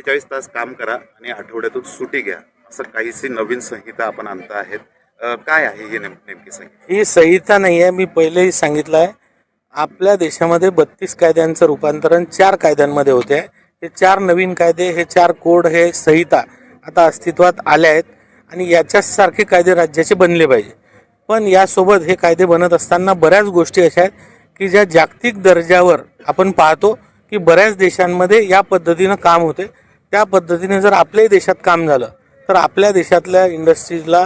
45 तास काम करा आणि आठवड्यातून सुट्टी घ्या, असं काहीशी नवीन संहिता आपण आणता आहेत. काय आहे ही नेमकी संहिता? ही संहिता नाही आहे, मी पहिलेही सांगितलं आहे. आपल्या देशामध्ये 32 कायद्यांचं रूपांतरण 4 कायद्यांमध्ये होते आहे. हे 4 नवीन कायदे, हे 4 कोड, हे संहिता आता अस्तित्वात आल्या आहेत आणि याच्यासारखे कायदे राज्याचे बनले पाहिजे. पण यासोबत हे कायदे बनत असताना बऱ्याच गोष्टी अशा आहेत की ज्या जागतिक दर्जावर आपण पाहतो की बऱ्याच देशांमध्ये या पद्धतीनं काम होते. त्या पद्धतीने जर आपल्याही देशात काम झालं तर आपल्या देशातल्या इंडस्ट्रीजला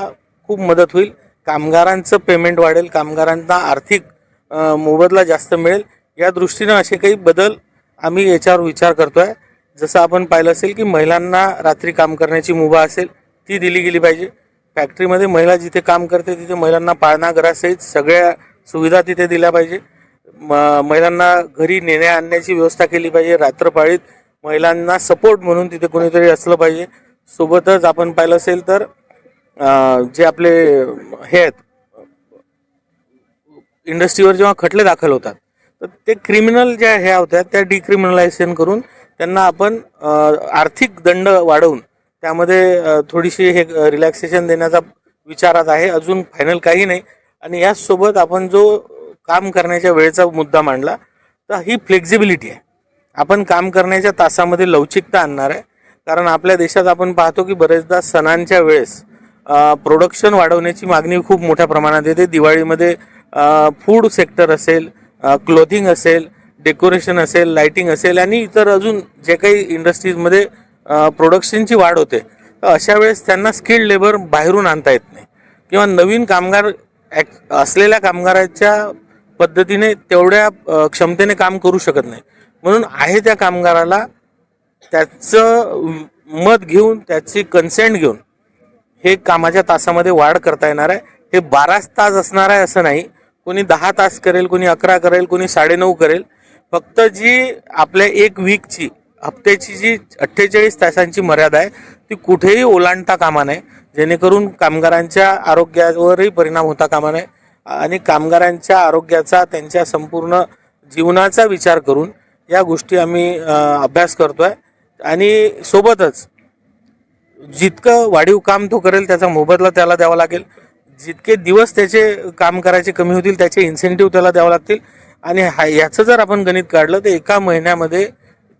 खूप मदत होईल. कामगारांचं पेमेंट वाढेल, कामगारांना आर्थिक मोबदला जास्त मिळेल. या दृष्टीनं असे काही बदल आम्ही याच्यावर विचार करतो आहे. जसं आपण पाहिलं असेल की महिलांना रात्री काम करण्याची मुभा असेल ती दिली गेली पाहिजे. फॅक्टरीमध्ये महिला जिथे काम करते तिथे महिलांना पाळणाघरासहित सगळ्या सुविधा तिथे दिल्या पाहिजे. महिलांना घरी नेण्या आणण्याची व्यवस्था केली पाहिजे. रात्रपाळीत महिलांना सपोर्ट म्हणून तिथे कोणीतरी असलं पाहिजे. सोबतच आपण पाहिलं असेल तर जे आपले हे आहेत इंडस्ट्रीवर जेव्हा खटले दाखल होतात तर ते क्रिमिनल ज्या ह्या होत्या त्या डिक्रिमिनलायझेशन करून त्यांना आपण आर्थिक दंड वाढवून त्यामध्ये थोडीशी हे रिलॅक्सेशन देण्याचा विचारात आहे. अजून फायनल काही नाही. आणि याचसोबत आपण जो काम करण्याच्या वेळेचा मुद्दा मांडला तर ही फ्लेक्झिबिलिटी आहे. आपण काम करण्याच्या तासामध्ये लवचिकता आणणार आहे. कारण आपल्या देशात आपण पाहतो की बरेचदा सणांच्या वेळेस प्रोडक्शन वाढवण्याची मागणी खूप मोठ्या प्रमाणात येते. दिवाळीमध्ये फूड सेक्टर असेल, क्लोथिंग असेल, डेकोरेशन असेल, लाइटिंग असेल आणि इतर अजून जे काही इंडस्ट्रीजमध्ये प्रोडक्शनची वाढ होते तर अशा वेळेस त्यांना स्किल्ड लेबर बाहेरून आणता येत नाही किंवा नवीन कामगार असलेल्या कामगाराच्या पद्धतीने तेवढ्या क्षमतेने काम करू शकत नाही. म्हणून आहे त्या कामगाराला त्याचं मत घेऊन त्याची कन्सेंट घेऊन हे कामाच्या तासामध्ये वाढ करता येणार आहे. हे 12 तास असणार आहे असं नाही. कोणी 10 तास करेल, कोणी 11 करेल, कोणी 9.5 करेल. फक्त जी आपल्या एक वीकची हप्त्याची जी 48 तासांची मर्यादा आहे ती कुठेही ओलांडता कामा नये, जेणेकरून कामगारांच्या आरोग्यावरही परिणाम होता कामा नये. आणि कामगारांच्या आरोग्याचा, त्यांच्या संपूर्ण जीवनाचा विचार करून या गोष्टी आम्ही अभ्यास करतो आहे. आणि सोबतच जितकं वाढीव काम तो करेल त्याचा मोबदला त्याला द्यावा लागेल. जितके दिवस त्याचे काम करायचे कमी होतील त्याचे इन्सेंटिव्ह त्याला द्यावं लागतील. आणि याचं जर आपण गणित काढलं तर एका महिन्यामध्ये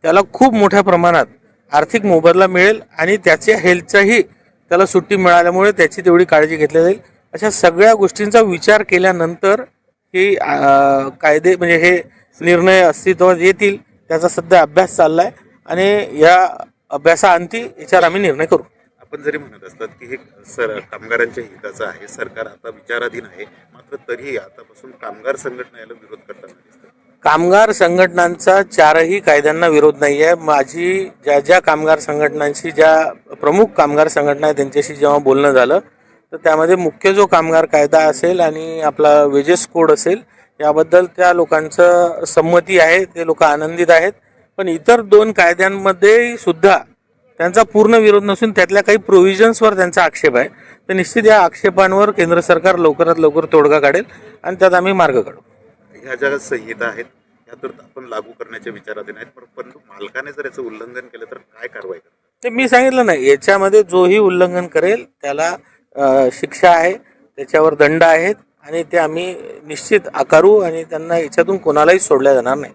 त्याला खूप मोठ्या प्रमाणात आर्थिक मोबदला मिळेल आणि त्याच्या हेल्थचाही त्याला सुट्टी मिळाल्यामुळे त्याची तेवढी काळजी घेतली जाईल. अशा सगळ्या गोष्टींचा विचार केल्यानंतर ही कायदे म्हणजे हे निर्णय अस्तित्वात येतील. त्याचा सध्या अभ्यास चालला आहे आणि या अभ्यासाअंती याच्यावर आम्ही निर्णय करू. आपण जरी म्हणत असतात की हे कामगारांच्या हिताचं आहे, सरकार आता विचाराधीन आहे, मात्र तरीही आतापासून कामगार संघटना याला विरोध करताना दिसतात. कामगार संघटनांचा 4ही कायद्यांना विरोध नाही आहे. माझी ज्या कामगार संघटनांशी, ज्या प्रमुख कामगार संघटना आहे त्यांच्याशी जेव्हा बोलणं झालं तर त्यामध्ये मुख्य जो कामगार कायदा असेल आणि आपला वेजेस कोड असेल याबद्दल त्या लोकांचं संमती आहे, ते लोक आनंदित आहेत. पण इतर 2 कायद्यांमध्ये सुद्धा त्यांचा पूर्ण विरोध नसून त्यातल्या काही प्रोव्हिजन्सवर त्यांचा आक्षेप आहे. तर निश्चित या आक्षेपांवर केंद्र सरकार लवकरात लवकर तोडगा काढेल आणि त्यात आम्ही मार्ग काढू. ह्या ज्या संहिता आहेत ह्या तर आपण लागू करण्याच्या विचाराधीन आहेत, परंतु मालकाने जर याचं उल्लंघन केलं तर काय कारवाई करतात? ते मी सांगितलं नाही, याच्यामध्ये जोही उल्लंघन करेल त्याला शिक्षा आहे, त्याच्यावर दंड आहेत आणि ते आम्ही निश्चित आकारू आणि त्यांना याच्यातून कोणालाही सोडल्या जाणार नाही.